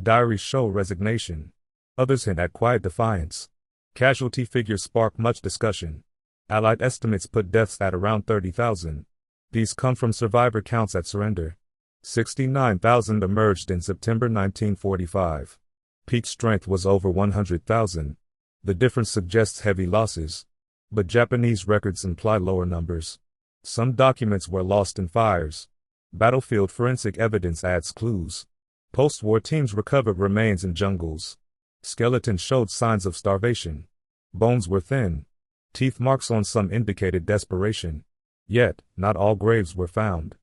Speaker 1: Diaries show resignation. Others hint at quiet defiance. Casualty figures spark much discussion. Allied estimates put deaths at around 30,000. These come from survivor counts at surrender. 69,000 emerged in September 1945. Peak strength was over 100,000. The difference suggests heavy losses. but Japanese records imply lower numbers. Some documents were lost in fires. Battlefield forensic evidence adds clues. Post-war teams recovered remains in jungles. Skeletons showed signs of starvation. Bones were thin. Teeth marks on some indicated desperation. Yet, not all graves were found.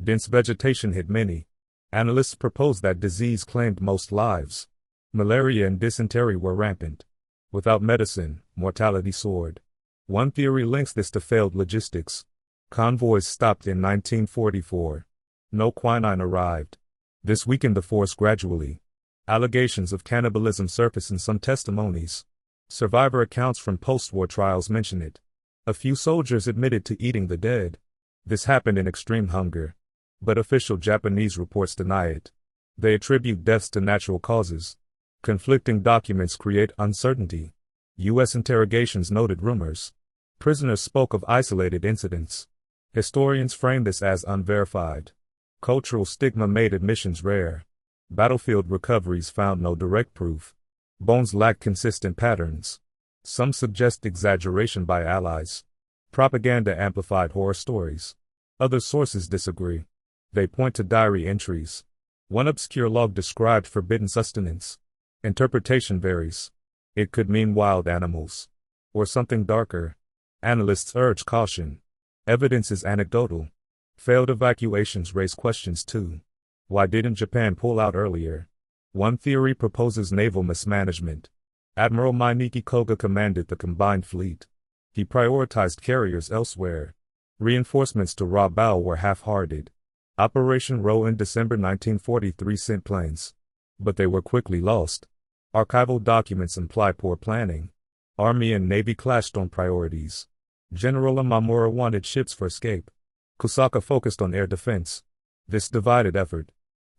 Speaker 1: Dense vegetation hid many. Analysts proposed that disease claimed most lives. Malaria and dysentery were rampant. Without medicine, mortality soared. One theory links this to failed logistics. Convoys stopped in 1944. No quinine arrived. This weakened the force gradually. Allegations of cannibalism surface in some testimonies. Survivor accounts from post-war trials mention it. A few soldiers admitted to eating the dead. This happened in extreme hunger. But official Japanese reports deny it. They attribute deaths to natural causes. Conflicting documents create uncertainty. U.S. interrogations noted rumors. Prisoners spoke of isolated incidents. Historians frame this as unverified. Cultural stigma made admissions rare. Battlefield recoveries found no direct proof. Bones lack consistent patterns. Some suggest exaggeration by allies. Propaganda amplified horror stories. Other sources disagree. They point to diary entries. One obscure log described forbidden sustenance. Interpretation varies. It could mean wild animals. Or something darker. Analysts urge caution. Evidence is anecdotal. Failed evacuations raise questions too. Why didn't Japan pull out earlier? One theory proposes naval mismanagement. Admiral Meineke Koga commanded the combined fleet. He prioritized carriers elsewhere. Reinforcements to Rabaul were half-hearted. Operation Roe in December 1943 sent planes. But they were quickly lost. Archival documents imply poor planning. Army and Navy clashed on priorities. General Imamura wanted ships for escape. Kusaka focused on air defense. This divided effort.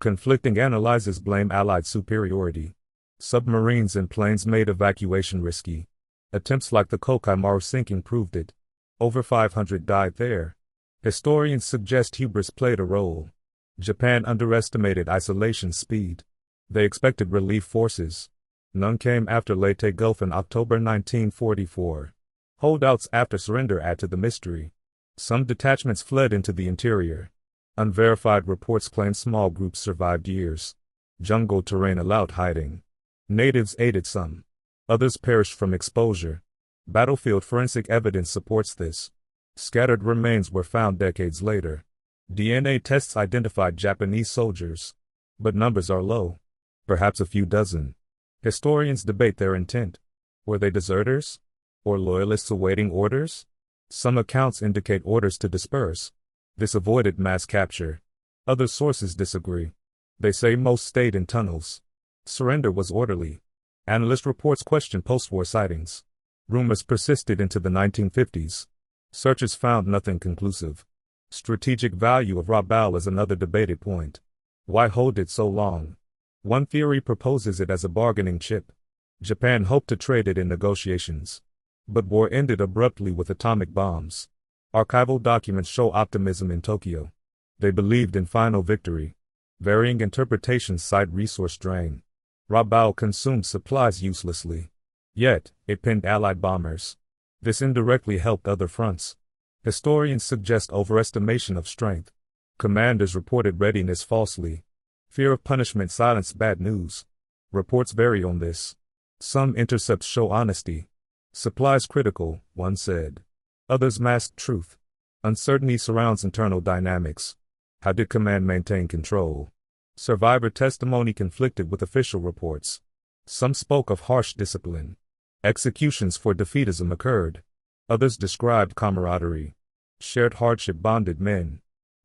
Speaker 1: Conflicting analyses blame Allied superiority. Submarines and planes made evacuation risky. Attempts like the Kokaimaru sinking proved it. Over 500 died there. Historians suggest hubris played a role. Japan underestimated isolation speed. They expected relief forces. None came after Leyte Gulf in October 1944. Holdouts after surrender add to the mystery. Some detachments fled into the interior. Unverified reports claim small groups survived years. Jungle terrain allowed hiding. Natives aided some. Others perished from exposure. Battlefield forensic evidence supports this. Scattered remains were found decades later. DNA tests identified Japanese soldiers. But numbers are low. Perhaps a few dozen. Historians debate their intent. Were they deserters? Or loyalists awaiting orders? Some accounts indicate orders to disperse. This avoided mass capture. Other sources disagree. They say most stayed in tunnels. Surrender was orderly. Analyst reports question post-war sightings. Rumors persisted into the 1950s. Searches found nothing conclusive. Strategic value of Rabaul is another debated point. Why hold it so long? One theory proposes it as a bargaining chip. Japan hoped to trade it in negotiations. But war ended abruptly with atomic bombs. Archival documents show optimism in Tokyo. They believed in final victory. Varying interpretations cite resource drain. Rabaul consumed supplies uselessly. Yet, it pinned Allied bombers. This indirectly helped other fronts. Historians suggest overestimation of strength. Commanders reported readiness falsely. Fear of punishment silenced bad news. Reports vary on this. Some intercepts show honesty. Supplies critical, one said. Others masked truth. Uncertainty surrounds internal dynamics. How did command maintain control? Survivor testimony conflicted with official reports. Some spoke of harsh discipline. Executions for defeatism occurred. Others described camaraderie. Shared hardship bonded men.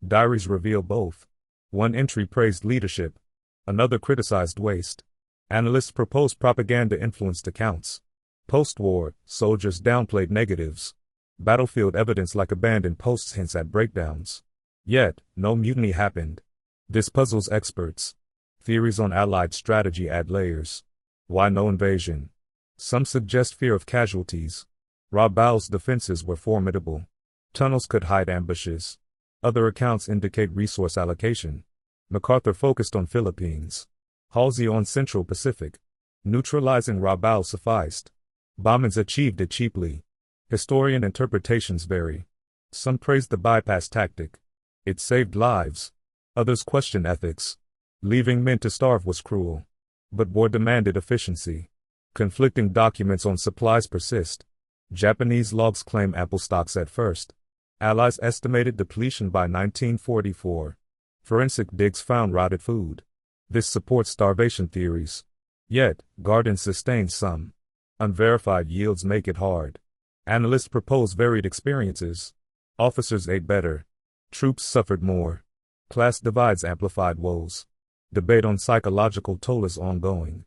Speaker 1: Diaries reveal both. One entry praised leadership. Another criticized waste. Analysts proposed propaganda-influenced accounts. Post-war, soldiers downplayed negatives. Battlefield evidence like abandoned posts hints at breakdowns. Yet, no mutiny happened. This puzzles experts. Theories on Allied strategy add layers. Why no invasion? Some suggest fear of casualties. Rabaul's defenses were formidable. Tunnels could hide ambushes. Other accounts indicate resource allocation. MacArthur focused on Philippines. Halsey on Central Pacific. Neutralizing Rabaul sufficed. Bombings achieved it cheaply. Historian interpretations vary. Some praise the bypass tactic. It saved lives. Others question ethics. Leaving men to starve was cruel. But war demanded efficiency. Conflicting documents on supplies persist. Japanese logs claim ample stocks at first. Allies estimated depletion by 1944. Forensic digs found rotted food. This supports starvation theories. Yet, Garrisons sustains some. Unverified yields make it hard. Analysts propose varied experiences. Officers ate better. Troops suffered more. Class divides amplified woes. Debate on psychological toll is ongoing.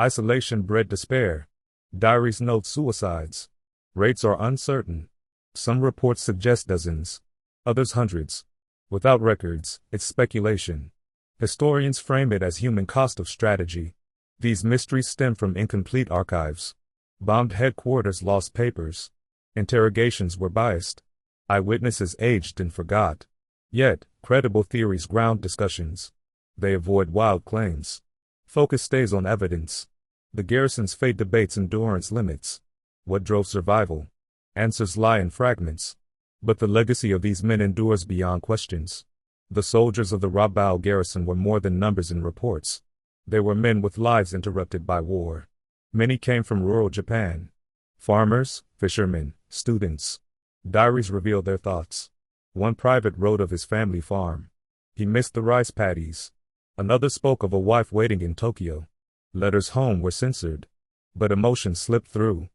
Speaker 1: Isolation bred despair. Diaries note suicides. Rates are uncertain. Some reports suggest dozens. Others hundreds. Without records, it's speculation. Historians frame it as human cost of strategy. These mysteries stem from incomplete archives. Bombed headquarters lost papers. Interrogations were biased. Eyewitnesses aged and forgot. Yet, credible theories ground discussions. They avoid wild claims. Focus stays on evidence. The Garrisons' fate debates endurance limits. What drove survival? Answers lie in fragments. But the legacy of these men endures beyond questions. The soldiers of the Rabaul garrison were more than numbers in reports. They were men with lives interrupted by war. Many came from rural Japan. Farmers, fishermen, students. Diaries reveal their thoughts. One private wrote of his family farm. He missed the rice paddies. Another spoke of a wife waiting in Tokyo. Letters home were censored. But emotion slipped through.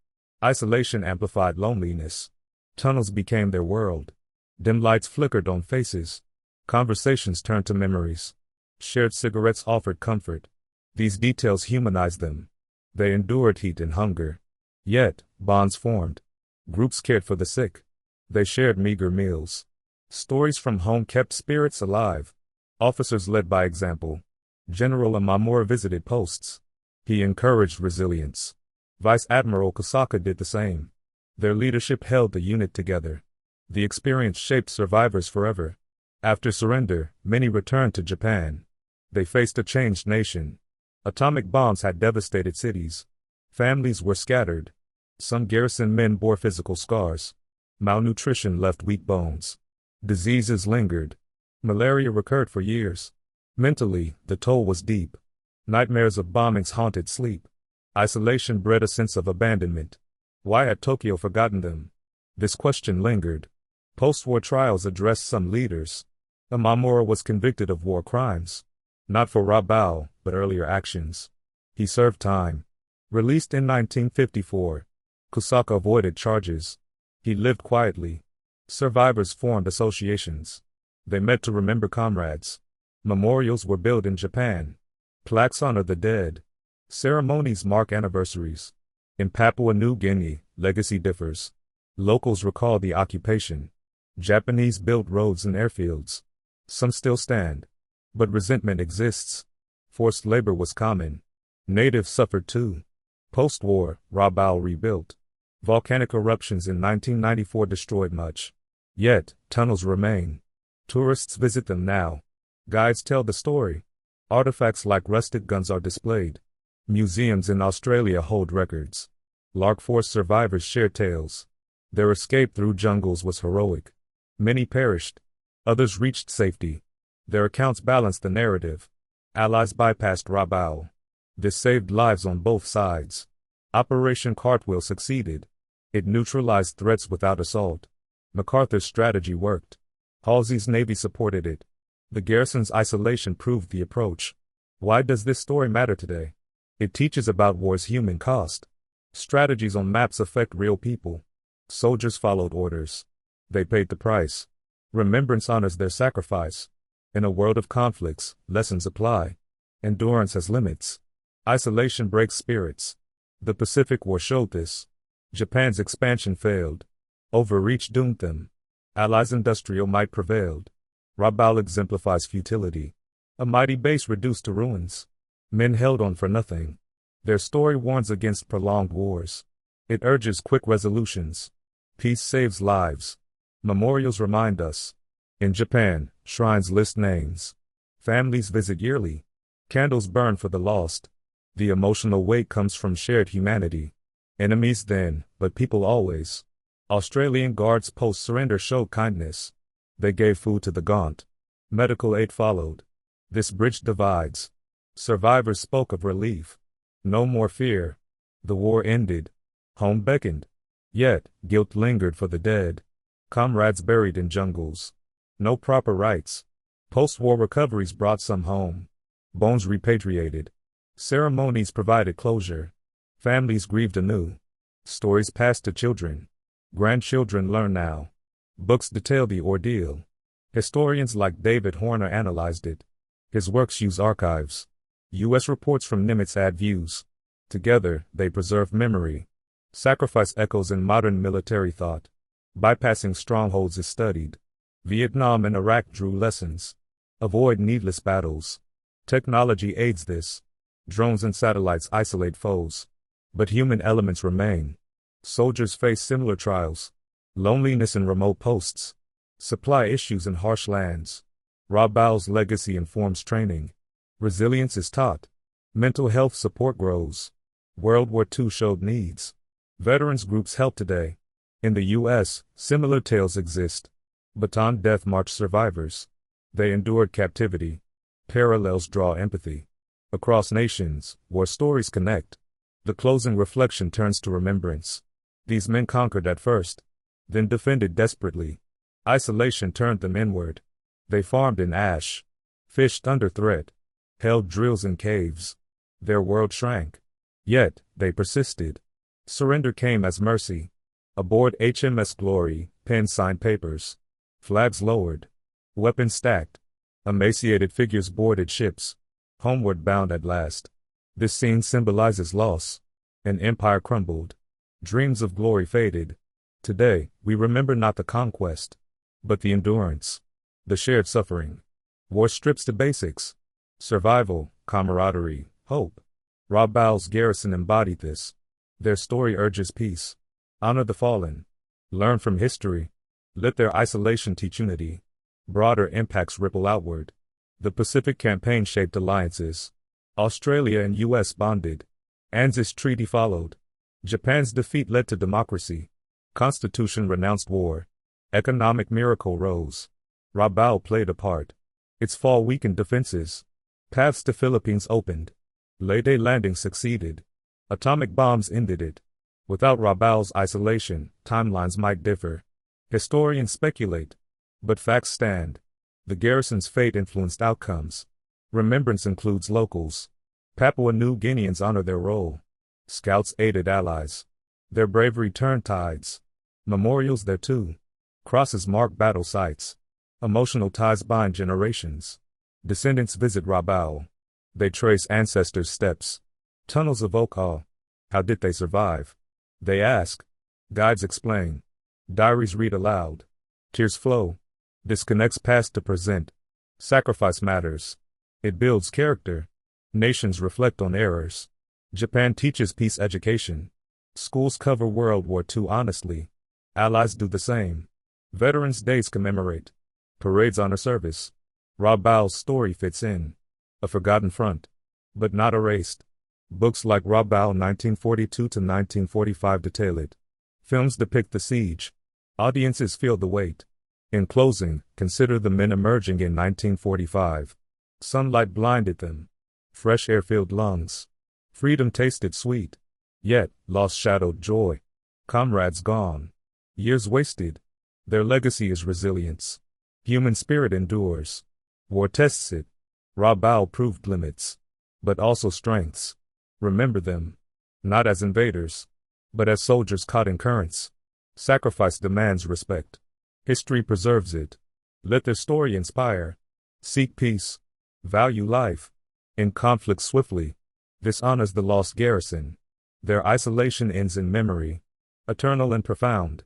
Speaker 1: Isolation amplified loneliness. Tunnels became their world. Dim lights flickered on faces. Conversations turned to memories. Shared cigarettes offered comfort. These details humanized them. They endured heat and hunger. Yet, bonds formed. Groups cared for the sick. They shared meager meals. Stories from home kept spirits alive. Officers led by example. General Imamura visited posts. He encouraged resilience. Vice Admiral Kosaka did the same. Their leadership held the unit together. The experience shaped survivors forever. After surrender, many returned to Japan. They faced a changed nation. Atomic bombs had devastated cities. Families were scattered. Some garrison men bore physical scars. Malnutrition left weak bones. Diseases lingered. Malaria recurred for years. Mentally, the toll was deep. Nightmares of bombings haunted sleep. Isolation bred a sense of abandonment. Why had Tokyo forgotten them? This question lingered. Post-war trials addressed some leaders. Imamura was convicted of war crimes. Not for Rabaul, but earlier actions. He served time. Released in 1954. Kosaka avoided charges. He lived quietly. Survivors formed associations. They met to remember comrades. Memorials were built in Japan. Plaques honor the dead. Ceremonies mark anniversaries. In Papua New Guinea, legacy differs. Locals recall the occupation. Japanese built roads and airfields. Some still stand. But resentment exists. Forced labor was common. Natives suffered too. Post-war, Rabaul rebuilt. Volcanic eruptions in 1994 destroyed much. Yet, tunnels remain. Tourists visit them now. Guides tell the story. Artifacts like rusted guns are displayed. Museums in Australia hold records. Lark Force survivors share tales. Their escape through jungles was heroic. Many perished. Others reached safety. Their accounts balanced the narrative. Allies bypassed Rabaul. This saved lives on both sides. Operation Cartwheel succeeded. It neutralized threats without assault. MacArthur's strategy worked. Halsey's navy supported it. The garrison's isolation proved the approach. Why does this story matter today? It teaches about war's human cost. Strategies on maps affect real people. Soldiers followed orders. They paid the price. Remembrance honors their sacrifice. In a world of conflicts, lessons apply. Endurance has limits. Isolation breaks spirits. The Pacific War showed this. Japan's expansion failed. Overreach doomed them. Allies' industrial might prevailed. Rabaul exemplifies futility. A mighty base reduced to ruins. Men held on for nothing. Their story warns against prolonged wars. It urges quick resolutions. Peace saves lives. Memorials remind us. In Japan, shrines list names. Families visit yearly. Candles burn for the lost. The emotional weight comes from shared humanity. Enemies then, but people always. Australian Guards post-surrender showed kindness. They gave food to the gaunt. Medical aid followed. This bridged divides. Survivors spoke of relief. No more fear. The war ended. Home beckoned. Yet, guilt lingered for the dead. Comrades buried in jungles. No proper rites. Post-war recoveries brought some home. Bones repatriated. Ceremonies provided closure. Families grieved anew. Stories passed to children. Grandchildren learn now. Books detail the ordeal. Historians like David Horner analyzed it. His works use archives. U.S. reports from Nimitz add views. Together, they preserve memory. Sacrifice echoes in modern military thought. Bypassing strongholds is studied. Vietnam and Iraq drew lessons. Avoid needless battles. Technology aids this. Drones and satellites isolate foes. But human elements remain. Soldiers face similar trials. Loneliness in remote posts. Supply issues in harsh lands. Rabaul's legacy informs training. Resilience is taught. Mental health support grows. World War II showed needs. Veterans groups help today. In the U.S., similar tales exist. Baton Death March survivors. They endured captivity. Parallels draw empathy. Across nations, war stories connect. The closing reflection turns to remembrance. These men conquered at first, then defended desperately. Isolation turned them inward. They farmed in ash, fished under threat, held drills in caves. Their world shrank. Yet, they persisted. Surrender came as mercy. Aboard HMS Glory, pen signed papers. Flags lowered. Weapons stacked. Emaciated figures boarded ships. Homeward bound at last. This scene symbolizes loss. An empire crumbled. Dreams of glory faded. Today, we remember not the conquest, but the endurance. The shared suffering. War strips to basics. Survival, camaraderie, hope. Rabaul's Garrison embodied this. Their story urges peace. Honor the fallen. Learn from history. Let their isolation teach unity. Broader impacts ripple outward. The Pacific Campaign shaped alliances. Australia and U.S. bonded. ANZUS Treaty followed. Japan's defeat led to democracy. Constitution renounced war. Economic miracle rose. Rabaul played a part. Its fall weakened defenses. Paths to Philippines opened. Leyte landing succeeded. Atomic bombs ended it. Without Rabaul's isolation, timelines might differ. Historians speculate, but facts stand. The Garrison's fate influenced outcomes. Remembrance includes locals. Papua New Guineans honor their role. Scouts aided allies. Their bravery turned tides. Memorials there too. Crosses mark battle sites. Emotional ties bind generations. Descendants visit Rabaul. They trace ancestors' steps. Tunnels evoke awe. How did they survive? They ask. Guides explain. Diaries read aloud. Tears flow. This connects past to present. Sacrifice matters. It builds character. Nations reflect on errors. Japan teaches peace education. Schools cover World War II honestly. Allies do the same. Veterans Days commemorate. Parades honor service. Rabaul's story fits in. A forgotten front, but not erased. Books like Rabaul 1942 to 1945 detail it. Films depict the siege. Audiences feel the weight. In closing, consider the men emerging in 1945. Sunlight blinded them. Fresh air filled lungs. Freedom tasted sweet. Yet, loss shadowed joy. Comrades gone. Years wasted. Their legacy is resilience. Human spirit endures. War tests it. Rabaul proved limits, but also strengths. Remember them, not as invaders, but as soldiers caught in currents. Sacrifice demands respect. History preserves it. Let their story inspire. Seek peace. Value life. In conflict swiftly. This honors the lost garrison. Their isolation ends in memory. Eternal and profound.